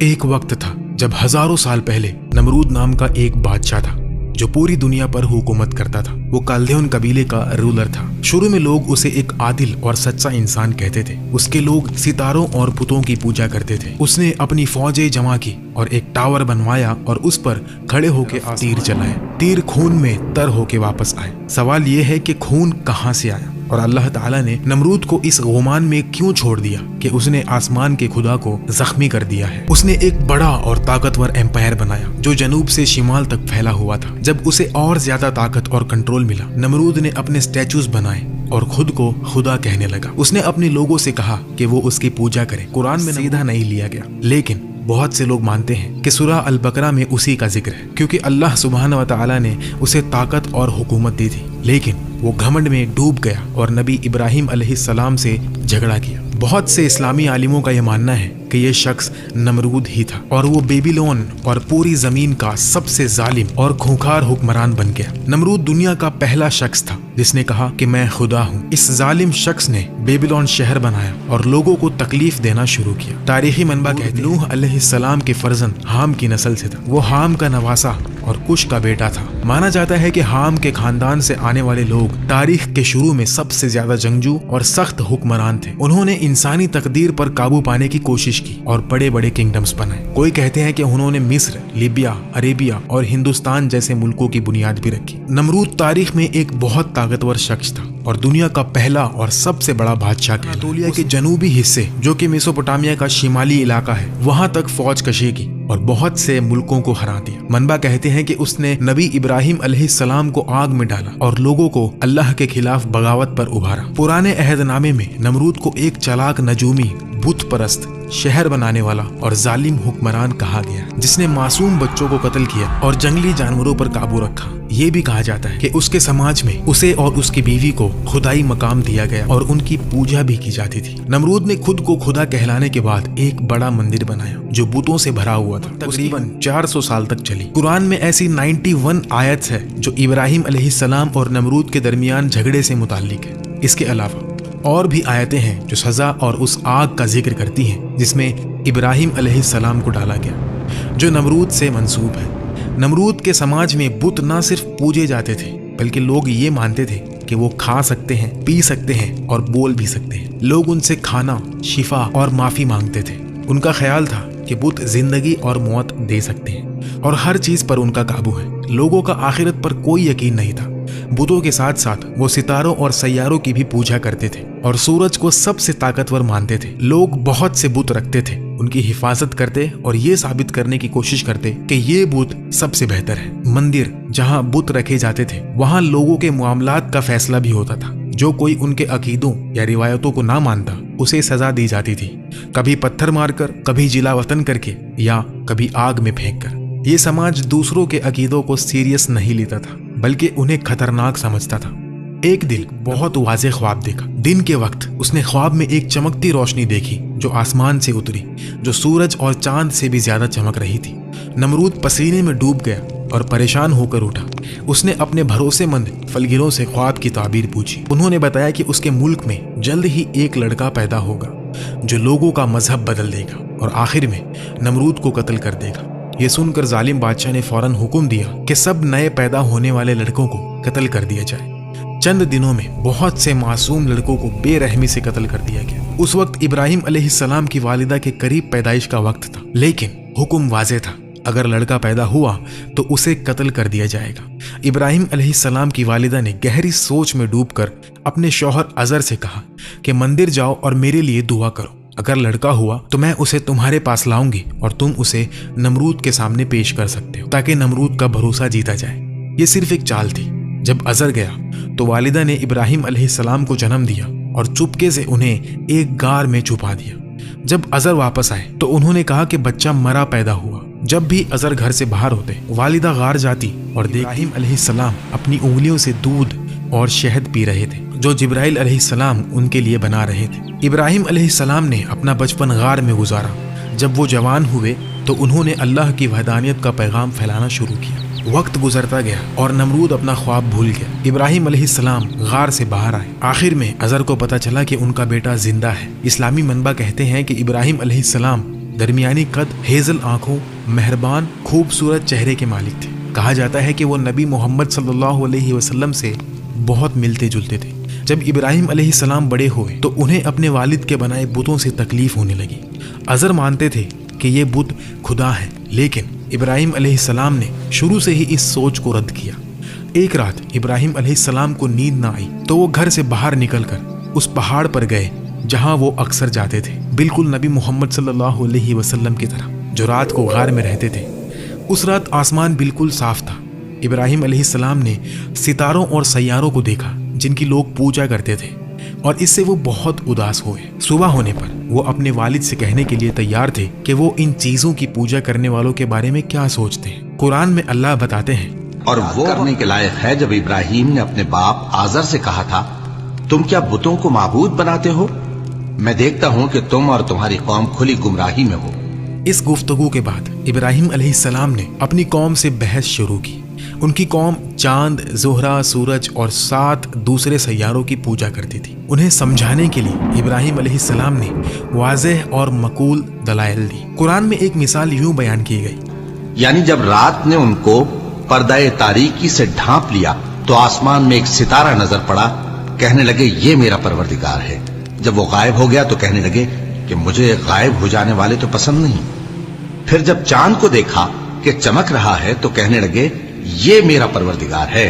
ایک وقت تھا جب ہزاروں سال پہلے نمرود نام کا ایک بادشاہ تھا جو پوری دنیا پر حکومت کرتا تھا۔ وہ کالدیون قبیلے کا رولر تھا۔ شروع میں لوگ اسے ایک عادل اور سچا انسان کہتے تھے۔ اس کے لوگ ستاروں اور بتوں کی پوجا کرتے تھے۔ اس نے اپنی فوجیں جمع کی اور ایک ٹاور بنوایا اور اس پر کھڑے ہو کے تیر چلائے۔ تیر خون میں تر ہو کے واپس آئے۔ سوال یہ ہے کہ خون کہاں سے آیا اور اللہ تعالیٰ نے نمرود کو اس غمان میں کیوں چھوڑ دیا کہ اس نے آسمان کے خدا کو زخمی کر دیا ہے۔ اس نے ایک بڑا اور طاقتور ایمپائر بنایا جو جنوب سے شمال تک پھیلا ہوا تھا۔ جب اسے اور زیادہ طاقت اور کنٹرول ملا، نمرود نے اپنے اسٹیچوز بنائے اور خود کو خدا کہنے لگا۔ اس نے اپنے لوگوں سے کہا کہ وہ اس کی پوجا کریں۔ قرآن میں سیدھا نہیں لیا گیا، لیکن بہت سے لوگ مانتے ہیں کہ سورہ البقرہ میں اسی کا ذکر ہے، کیونکہ اللہ سبحانہ و تعالیٰ نے اسے طاقت اور حکومت دی تھی، لیکن وہ گھمنڈ میں ڈوب گیا اور نبی ابراہیم علیہ السلام سے جھگڑا کیا۔ بہت سے اسلامی عالموں کا یہ ماننا ہے کہ یہ شخص نمرود ہی تھا اور وہ بیبیلون اور پوری زمین کا سب سے ظالم اور کھونکھار حکمران بن گیا۔ نمرود دنیا کا پہلا شخص تھا جس نے کہا کہ میں خدا ہوں۔ اس ظالم شخص نے بیبیلون شہر بنایا اور لوگوں کو تکلیف دینا شروع کیا۔ تاریخی منبع کہتے ہیں نوح علیہ السلام کے فرزند حام کی نسل سے تھا۔ وہ حام کا نواسا اور کش کا بیٹا تھا۔ مانا جاتا ہے کہ حام کے خاندان سے آنے والے لوگ تاریخ کے شروع میں سب سے زیادہ جنگجو اور سخت حکمران تھے۔ انہوں نے انسانی تقدیر پر قابو پانے کی کوشش کی اور بڑے بڑے کنگڈمز بنائے۔ کوئی کہتے ہیں کہ انہوں نے مصر، لیبیا، عربیہ اور ہندوستان جیسے ملکوں کی بنیاد بھی رکھی۔ نمرود تاریخ میں ایک بہت طاقتور شخص تھا اور دنیا کا پہلا اور سب سے بڑا بادشاہ تھا۔ اناطولیہ کے جنوبی حصے جو کہ میسوپوٹامیہ کا شمالی علاقہ ہے، وہاں تک فوج کشی کی اور بہت سے ملکوں کو ہرا دیا۔ منبع کہتے ہیں کہ اس نے نبی ابراہیم علیہ السلام کو آگ میں ڈالا اور لوگوں کو اللہ کے خلاف بغاوت پر ابھارا۔ پرانے عہد نامے میں نمرود کو ایک چالاک نجومی، بت پرست، شہر بنانے والا اور ظالم حکمران کہا گیا، جس نے معصوم بچوں کو قتل کیا اور جنگلی جانوروں پر قابو رکھا۔ یہ بھی کہا جاتا ہے کہ اس کے سماج میں اسے اور اس کی بیوی کو خدائی مقام دیا گیا اور ان کی پوجا بھی کی جاتی تھی۔ نمرود نے خود کو خدا کہلانے کے بعد ایک بڑا مندر بنایا جو بتوں سے بھرا ہوا تھا۔ تقریباً 400 سال تک چلی۔ قرآن میں ایسی 91 آیت ہے جو ابراہیم علیہ السلام اور نمرود کے درمیان جھگڑے سے متعلق ہے۔ اس کے علاوہ اور بھی آیتیں ہیں جو سزا اور اس آگ کا ذکر کرتی ہیں جس میں ابراہیم علیہ السلام کو ڈالا گیا، جو نمرود سے منسوب ہے۔ نمرود کے سماج میں بت نہ صرف پوجے جاتے تھے بلکہ لوگ یہ مانتے تھے کہ وہ کھا سکتے ہیں، پی سکتے ہیں اور بول بھی سکتے ہیں۔ لوگ ان سے کھانا، شفا اور معافی مانگتے تھے۔ ان کا خیال تھا کہ بت زندگی اور موت دے سکتے ہیں اور ہر چیز پر ان کا قابو ہے۔ لوگوں کا آخرت پر کوئی یقین نہیں تھا۔ بتوں کے ساتھ ساتھ وہ ستاروں اور سیاروں کی بھی پوجا کرتے تھے اور سورج کو سب سے طاقتور مانتے تھے۔ لوگ بہت سے بت رکھتے تھے، ان کی حفاظت کرتے اور یہ ثابت کرنے کی کوشش کرتے کہ یہ بت سب سے بہتر ہے۔ مندر جہاں بت رکھے جاتے تھے وہاں لوگوں کے معاملات کا فیصلہ بھی ہوتا تھا۔ جو کوئی ان کے عقیدوں یا روایتوں کو نہ مانتا اسے سزا دی جاتی تھی، کبھی پتھر مار کر، کبھی جلا وطن کر کے یا کبھی آگ میں پھینک کر۔ یہ سماج دوسروں کے عقیدوں کو سیریس نہیں لیتا تھا بلکہ انہیں خطرناک سمجھتا تھا۔ ایک دن بہت واضح خواب دیکھا۔ دن کے وقت اس نے خواب میں ایک چمکتی روشنی دیکھی جو آسمان سے اتری، جو سورج اور چاند سے بھی زیادہ چمک رہی تھی۔ نمرود پسینے میں ڈوب گیا اور پریشان ہو کر اٹھا۔ اس نے اپنے بھروسے مند فلگروں سے خواب کی تعبیر پوچھی۔ انہوں نے بتایا کہ اس کے ملک میں جلد ہی ایک لڑکا پیدا ہوگا جو لوگوں کا مذہب بدل دے گا اور آخر میں نمرود کو قتل کر دے گا۔ یہ سن کر ظالم بادشاہ نے فوراً حکم دیا کہ سب نئے پیدا ہونے والے لڑکوں کو قتل کر دیا جائے۔ چند دنوں میں بہت سے معصوم لڑکوں کو بے رحمی سے قتل کر دیا گیا۔ اس وقت ابراہیم علیہ السلام کی والدہ کے قریب پیدائش کا وقت تھا، لیکن حکم واضح تھا، اگر لڑکا پیدا ہوا تو اسے قتل کر دیا جائے گا۔ ابراہیم علیہ السلام کی والدہ نے گہری سوچ میں ڈوب کر اپنے شوہر عزر سے کہا کہ مندر جاؤ اور میرے لیے دعا کرو۔ اگر لڑکا ہوا تو میں اسے تمہارے پاس لاؤں گی اور تم اسے نمرود کے سامنے پیش کر سکتے ہو تاکہ نمرود کا بھروسہ جیتا جائے۔ یہ صرف ایک چال تھی۔ جب عزر گیا تو والدہ نے ابراہیم علیہ السلام کو جنم دیا اور چپکے سے انہیں ایک غار میں چھپا دیا۔ جب عزر واپس آئے تو انہوں نے کہا کہ بچہ مرا پیدا ہوا۔ جب بھی عزر گھر سے باہر ہوتے والدہ غار جاتی اور ابراہیم علیہ السلام اپنی انگلیوں سے دودھ اور شہد پی رہے تھے جو جبرائیل علیہ السلام ان کے لیے بنا رہے تھے۔ ابراہیم علیہ السلام نے اپنا بچپن غار میں گزارا۔ جب وہ جوان ہوئے تو انہوں نے اللہ کی وحدانیت کا پیغام پھیلانا شروع کیا۔ وقت گزرتا گیا اور نمرود اپنا خواب بھول گیا۔ ابراہیم علیہ السلام غار سے باہر آئے۔ آخر میں عزر کو پتہ چلا کہ ان کا بیٹا زندہ ہے۔ اسلامی منبع کہتے ہیں کہ ابراہیم علیہ السلام درمیانی قد، ہیزل آنکھوں، مہربان خوبصورت چہرے کے مالک تھے۔ کہا جاتا ہے کہ وہ نبی محمد صلی اللہ علیہ وسلم سے بہت ملتے جلتے تھے۔ جب ابراہیم علیہ السلام بڑے ہوئے تو انہیں اپنے والد کے بنائے بتوں سے تکلیف ہونے لگی۔ عزر مانتے تھے کہ یہ بت خدا ہے، لیکن ابراہیم علیہ السلام نے شروع سے ہی اس سوچ کو رد کیا۔ ایک رات ابراہیم علیہ السلام کو نیند نہ آئی تو وہ گھر سے باہر نکل کر اس پہاڑ پر گئے جہاں وہ اکثر جاتے تھے، بالکل نبی محمد صلی اللہ علیہ وسلم کی طرح جو رات کو غار میں رہتے تھے۔ اس رات آسمان بالکل صاف تھا۔ ابراہیم علیہ السلام نے ستاروں اور سیاروں کو دیکھا جن کی لوگ پوجا کرتے تھے، اور اس سے وہ بہت اداس ہوئے۔ صبح ہونے پر وہ اپنے والد سے کہنے کے لیے تیار تھے کہ وہ ان چیزوں کی پوجا کرنے والوں کے بارے میں کیا سوچتے ہیں۔ قرآن میں اللہ بتاتے ہیں، اور وہ کرنے کے لائق ہے جب ابراہیم نے اپنے باپ آزر سے کہا تھا، تم کیا بتوں کو معبود بناتے ہو؟ میں دیکھتا ہوں کہ تم اور تمہاری قوم کھلی گمراہی میں ہو۔ اس گفتگو کے بعد ابراہیم علیہ السلام نے اپنی قوم سے بحث شروع کی۔ ان کی قوم چاند، زہرہ، سورج اور 7 دوسرے سیاروں کی پوجا کرتی تھی۔ انہیں سمجھانے کے لیے ابراہیم علیہ السلام نے واضح اور معقول دلائل دی۔ قرآن میں ایک مثال یوں بیان کی گئی، یعنی جب رات نے ان کو پردہ تاریکی سے ڈھانپ لیا تو آسمان میں ایک ستارہ نظر پڑا، کہنے لگے یہ میرا پروردگار ہے۔ جب وہ غائب ہو گیا تو کہنے لگے کہ مجھے غائب ہو جانے والے تو پسند نہیں۔ پھر جب چاند کو دیکھا کہ چمک رہا ہے تو کہنے لگے یہ میرا پروردگار ہے۔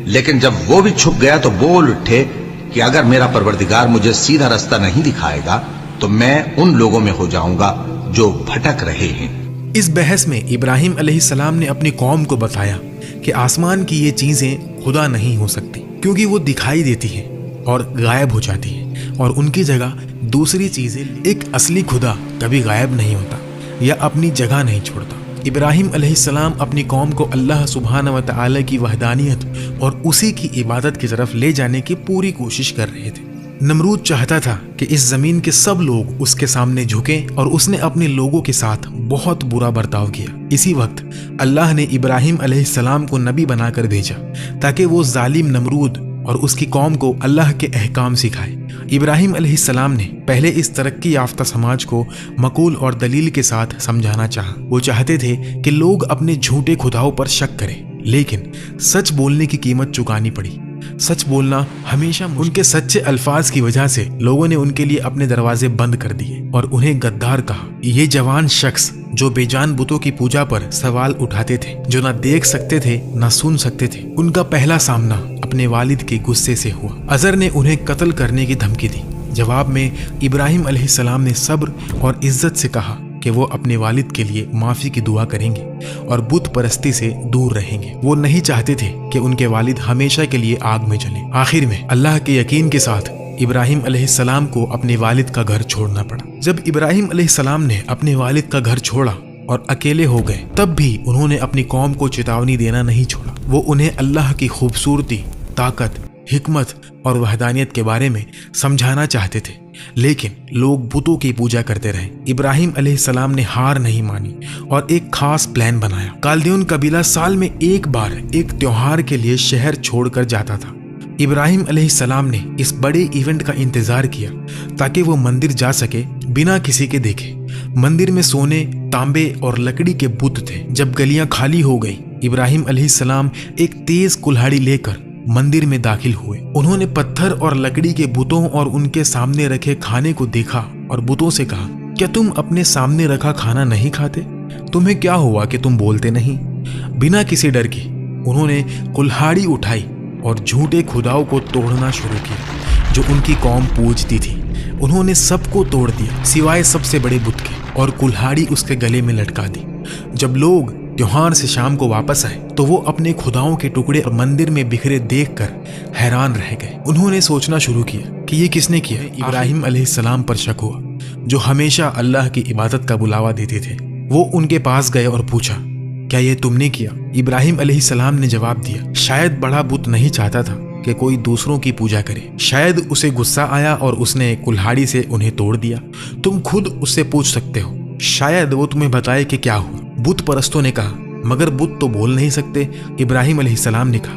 لیکن جب وہ بھی چھپ گیا تو بول اٹھے کہ اگر میرا پروردگار مجھے سیدھا رستہ نہیں دکھائے گا تو میں ان لوگوں میں ہو جاؤں گا جو بھٹک رہے ہیں۔ اس بحث میں ابراہیم علیہ السلام نے اپنی قوم کو بتایا کہ آسمان کی یہ چیزیں خدا نہیں ہو سکتی، کیونکہ وہ دکھائی دیتی ہیں اور غائب ہو جاتی ہیں، اور ان کی جگہ دوسری چیزیں۔ ایک اصلی خدا کبھی غائب نہیں ہوتا یا اپنی جگہ نہیں چھوڑتا۔ ابراہیم علیہ السلام اپنی قوم کو اللہ سبحانہ و تعالی کی وحدانیت اور اسی کی عبادت کی طرف لے جانے کی پوری کوشش کر رہے تھے۔ نمرود چاہتا تھا کہ اس زمین کے سب لوگ اس کے سامنے جھکیں، اور اس نے اپنے لوگوں کے ساتھ بہت برا برتاؤ کیا۔ اسی وقت اللہ نے ابراہیم علیہ السلام کو نبی بنا کر بھیجا تاکہ وہ ظالم نمرود اور اس کی قوم کو اللہ کے احکام سکھائے۔ ابراہیم علیہ السلام نے پہلے اس ترقی یافتہ سماج کو معقول اور دلیل کے ساتھ سمجھانا چاہا۔ وہ چاہتے تھے کہ لوگ اپنے جھوٹے خداؤں پر شک کریں، لیکن سچ بولنے کی قیمت چکانی پڑی۔ سچ بولنا ہمیشہ ان کے سچے الفاظ کی وجہ سے لوگوں نے ان کے لیے اپنے دروازے بند کر دیے اور انہیں غدار کہا۔ یہ جوان شخص جو بے جان بتوں کی پوجا پر سوال اٹھاتے تھے، جو نہ دیکھ سکتے تھے نہ سن سکتے تھے، ان کا پہلا سامنا اپنے والد کے غصے سے ہوا۔ عزر نے انہیں قتل کرنے کی دھمکی دی۔ جواب میں ابراہیم علیہ السلام نے صبر اور عزت سے کہا کہ وہ اپنے والد کے لیے معافی کی دعا کریں گے اور بت پرستی سے دور رہیں گے۔ وہ نہیں چاہتے تھے کہ ان کے والد ہمیشہ کے لیے آگ میں جلیں۔ آخر میں اللہ کے یقین کے ساتھ ابراہیم علیہ السلام کو اپنے والد کا گھر چھوڑنا پڑا۔ جب ابراہیم علیہ السلام نے اپنے والد کا گھر چھوڑا اور اکیلے ہو گئے، تب بھی انہوں نے اپنی قوم کو چیتاونی دینا نہیں چھوڑا۔ وہ انہیں اللہ کی خوبصورتی، طاقت، حکمت اور وحدانیت کے بارے میں سمجھانا چاہتے تھے، لیکن لوگ بتوں کی پوجا کرتے رہے۔ ابراہیم علیہ السلام نے ہار نہیں مانی اور ایک خاص پلان بنایا۔ کالدیون قبیلہ سال میں ایک بار ایک تہوار کے لیے شہر چھوڑ کر جاتا تھا۔ ابراہیم علیہ السلام نے اس بڑے ایونٹ کا انتظار کیا تاکہ وہ مندر جا سکے بنا کسی کے دیکھے۔ مندر میں سونے، تانبے اور لکڑی کے بت تھے۔ جب گلیاں خالی ہو گئی، ابراہیم علیہ السلام ایک تیز کلہاڑی لے کر مندر میں داخل ہوئے۔ انہوں نے پتھر اور لکڑی کے بتوں اور ان کے سامنے رکھے کھانے کو دیکھا اور بتوں سے کہا، کیا تم اپنے سامنے رکھا کھانا نہیں کھاتے؟ تمہیں کیا ہوا کہ تم بولتے نہیں؟ بنا کسی ڈر کے انہوں نے کلہاڑی اٹھائی اور جھوٹے خداؤں کو توڑنا شروع کیا جو ان کی قوم پوجتی تھی۔ انہوں نے سب کو توڑ دیا سوائے سب سے بڑے بت کے، اور کلہاڑی اس کے گلے میں لٹکا دی۔ جب لوگ تہوار سے شام کو واپس آئے تو وہ اپنے خداؤں کے ٹکڑے مندر میں بکھرے دیکھ کر حیران رہ گئے۔ انہوں نے سوچنا شروع کیا کہ یہ کس نے کیا۔ ابراہیم علیہ السلام پر شک ہوا جو ہمیشہ اللہ کی عبادت کا بلاوا دیتے تھے۔ وہ ان کے پاس گئے اور پوچھا، کیا یہ تم نے کیا؟ ابراہیم علیہ السلام نے جواب دیا، شاید بڑا بت نہیں چاہتا تھا کہ کوئی دوسروں کی پوجا کرے، شاید اسے غصہ آیا اور اس نے کلہاڑی سے انہیں توڑ دیا۔ تم خود اس سے پوچھ سکتے ہو، شاید وہ تمہیں بتائے کہ کیا ہوا۔ بت پرستوں نے کہا، مگر بت تو بول نہیں سکتے۔ ابراہیم علیہ السلام نے کہا،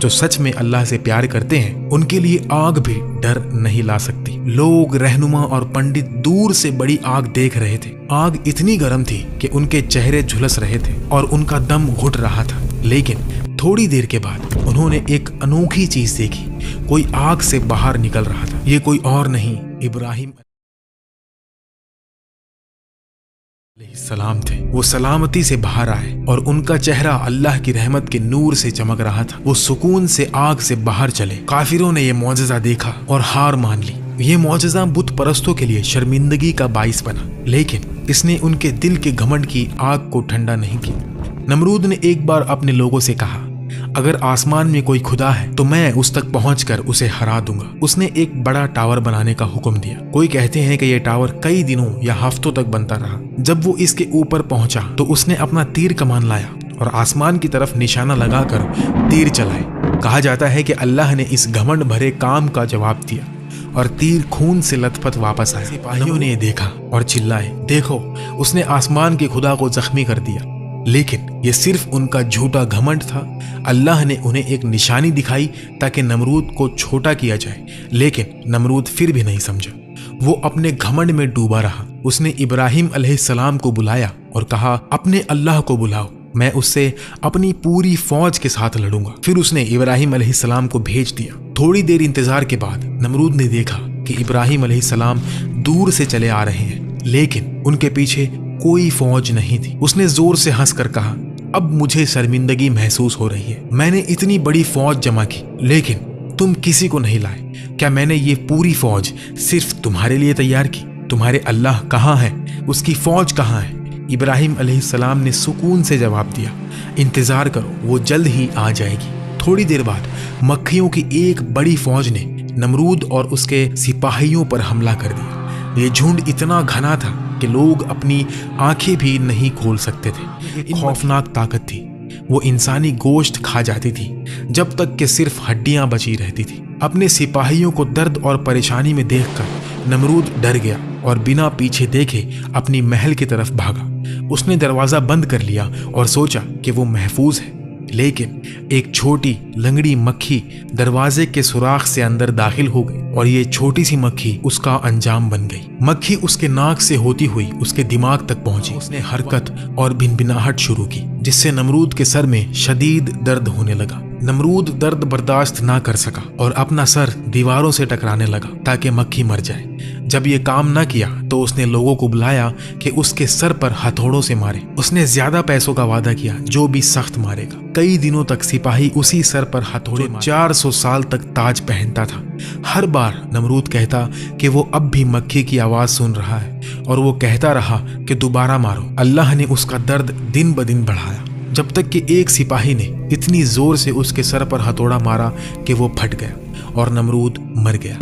جو سچ میں اللہ سے پیار کرتے ہیں ان کے لیے آگ بھی ڈر نہیں لا سکتی۔ لوگ، رہنما اور پنڈت دور سے بڑی آگ دیکھ رہے تھے۔ آگ اتنی گرم تھی کہ ان کے چہرے جھلس رہے تھے اور ان کا دم گھٹ رہا تھا، لیکن تھوڑی دیر کے بعد انہوں نے ایک انوکھی چیز دیکھی۔ کوئی آگ سے باہر نکل رہا تھا۔ یہ کوئی اور نہیں، ابراہیم علیہ السلام تھے۔ وہ سلامتی سے باہر آئے اور ان کا چہرہ اللہ کی رحمت کے نور سے چمک رہا تھا۔ وہ سکون سے آگ سے باہر چلے۔ کافروں نے یہ معجزہ دیکھا اور ہار مان لی۔ یہ معجزہ بت پرستوں کے لیے شرمندگی کا باعث بنا، لیکن اس نے ان کے دل کے گھمنڈ کی آگ کو ٹھنڈا نہیں کیا۔ نمرود نے ایک بار اپنے لوگوں سے کہا، اگر آسمان میں کوئی خدا ہے تو میں اس تک پہنچ کر اسے ہرا دوں گا۔ اس نے ایک بڑا ٹاور بنانے کا حکم دیا۔ کوئی کہتے ہیں کہ یہ ٹاور کئی دنوں یا ہفتوں تک بنتا رہا۔ جب وہ اس کے اوپر پہنچا تو اس نے اپنا تیر کمان لایا اور آسمان کی طرف نشانہ لگا کر تیر چلائے۔ کہا جاتا ہے کہ اللہ نے اس گھمنڈ بھرے کام کا جواب دیا اور تیر خون سے لت پت واپس آیا۔ سپاہیوں نے یہ دیکھا اور چلائے، دیکھو اس نے آسمان کے خدا کو زخمی کر دیا۔ لیکن یہ صرف ان کا جھوٹا گھمنڈ تھا۔ اللہ نے انہیں ایک نشانی دکھائی تاکہ نمرود کو چھوٹا کیا جائے، لیکن نمرود پھر بھی نہیں سمجھا۔ وہ اپنے گھمنڈ میں ڈوبا رہا۔ اس نے ابراہیم علیہ السلام کو بلایا اور کہا، اپنے اللہ کو بلاؤ، میں اس سے اپنی پوری فوج کے ساتھ لڑوں گا۔ پھر اس نے ابراہیم علیہ السلام کو بھیج دیا۔ تھوڑی دیر انتظار کے بعد نمرود نے دیکھا کہ ابراہیم علیہ السلام دور سے چلے آ رہے ہیں، لیکن ان کے پیچھے کوئی فوج نہیں تھی۔ اس نے زور سے ہنس کر کہا، اب مجھے شرمندگی محسوس ہو رہی ہے۔ میں نے اتنی بڑی فوج جمع کی لیکن تم کسی کو نہیں لائے۔ کیا میں نے یہ پوری فوج صرف تمہارے لیے تیار کی؟ تمہارے اللہ کہاں ہے؟ اس کی فوج کہاں ہے؟ ابراہیم علیہ السلام نے سکون سے جواب دیا، انتظار کرو، وہ جلد ہی آ جائے گی۔ تھوڑی دیر بعد مکھیوں کی ایک بڑی فوج نے نمرود اور اس کے سپاہیوں پر حملہ کر دیا۔ یہ جھنڈ اتنا گھنا تھا کہ لوگ اپنی آنکھیں بھی نہیں کھول سکتے تھے۔ ایک خوفناک طاقت تھی۔ وہ انسانی گوشت کھا جاتی تھی جب تک کہ صرف ہڈیاں بچی رہتی تھی۔ اپنے سپاہیوں کو درد اور پریشانی میں دیکھ کر نمرود ڈر گیا اور بنا پیچھے دیکھے اپنی محل کی طرف بھاگا۔ اس نے دروازہ بند کر لیا اور سوچا کہ وہ محفوظ ہے، لیکن ایک چھوٹی لنگڑی مکھی دروازے کے سوراخ سے اندر داخل ہو گئی اور یہ چھوٹی سی مکھی اس کا انجام بن گئی۔ مکھی اس کے ناک سے ہوتی ہوئی اس کے دماغ تک پہنچی۔ اس نے حرکت اور بھنبھناہٹ شروع کی، جس سے نمرود کے سر میں شدید درد ہونے لگا۔ نمرود درد برداشت نہ کر سکا اور اپنا سر دیواروں سے ٹکرانے لگا تاکہ مکھی مر جائے۔ جب یہ کام نہ کیا تو اس نے لوگوں کو بلایا کہ اس کے سر پر ہتھوڑوں سے مارے۔ اس نے زیادہ پیسوں کا وعدہ کیا جو بھی سخت مارے گا۔ کئی دنوں تک سپاہی اسی سر پر ہتھوڑے 400 سال تک تاج پہنتا تھا۔ ہر بار نمرود کہتا کہ وہ اب بھی مکھی کی آواز سن رہا ہے اور وہ کہتا رہا کہ دوبارہ مارو۔ اللہ نے اس کا درد دن بدن بڑھایا، جب تک کہ ایک سپاہی نے اتنی زور سے اس کے سر پر ہتھوڑا مارا کہ وہ پھٹ گیا اور نمرود مر گیا۔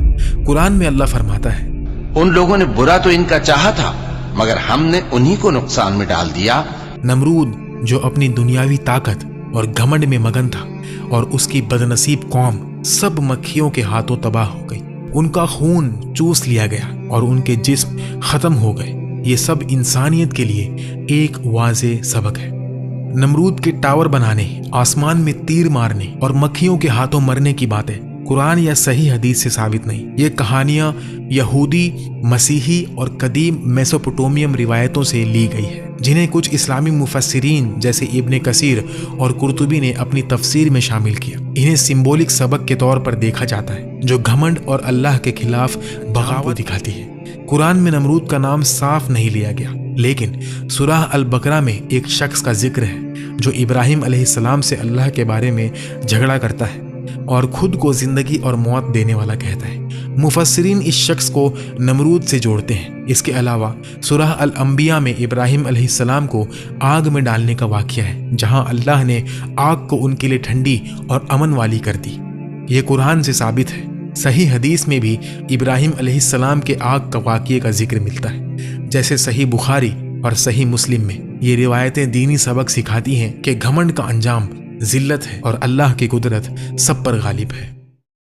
قرآن میں اللہ فرماتا ہے، ان لوگوں نے برا تو ان کا چاہا تھا مگر ہم نے انہی کو نقصان میں ڈال دیا۔ نمرود جو اپنی دنیاوی طاقت اور گھمنڈ میں مگن تھا اور اس کی بدنصیب قوم سب مکھیوں کے ہاتھوں تباہ ہو گئی۔ ان کا خون چوس لیا گیا اور ان کے جسم ختم ہو گئے۔ یہ سب انسانیت کے لیے ایک واضح سبق ہے۔ نمرود کے ٹاور بنانے، آسمان میں تیر مارنے اور مکھیوں کے ہاتھوں مرنے کی باتیں قرآن یا صحیح حدیث سے ثابت نہیں۔ یہ کہانیاں یہودی، مسیحی اور قدیم میسوپوٹومیم روایتوں سے لی گئی ہے، جنہیں کچھ اسلامی مفسرین جیسے ابن کثیر اور قرطبی نے اپنی تفسیر میں شامل کیا۔ انہیں سمبولک سبق کے طور پر دیکھا جاتا ہے جو گھمنڈ اور اللہ کے خلاف بغاوت دکھاتی ہے۔ قرآن میں نمرود کا نام صاف نہیں لیا گیا، لیکن سورہ البقرہ میں ایک شخص کا ذکر ہے جو ابراہیم علیہ السلام سے اللہ کے بارے میں جھگڑا کرتا ہے اور خود کو زندگی اور موت دینے والا کہتا ہے۔ مفسرین اس شخص کو نمرود سے جوڑتے ہیں۔ اس کے علاوہ سورہ الانبیاء میں ابراہیم علیہ السلام کو آگ میں ڈالنے کا واقعہ ہے، جہاں اللہ نے آگ کو ان کے لیے ٹھنڈی اور امن والی کر دی۔ یہ قرآن سے ثابت ہے۔ صحیح حدیث میں بھی ابراہیم علیہ السلام کے آگ کا واقعے کا ذکر ملتا ہے، جیسے صحیح بخاری اور صحیح مسلم میں۔ یہ روایتیں دینی سبق سکھاتی ہیں کہ گھمنڈ کا انجام ذلت ہے اور اللہ کی قدرت سب پر غالب ہے۔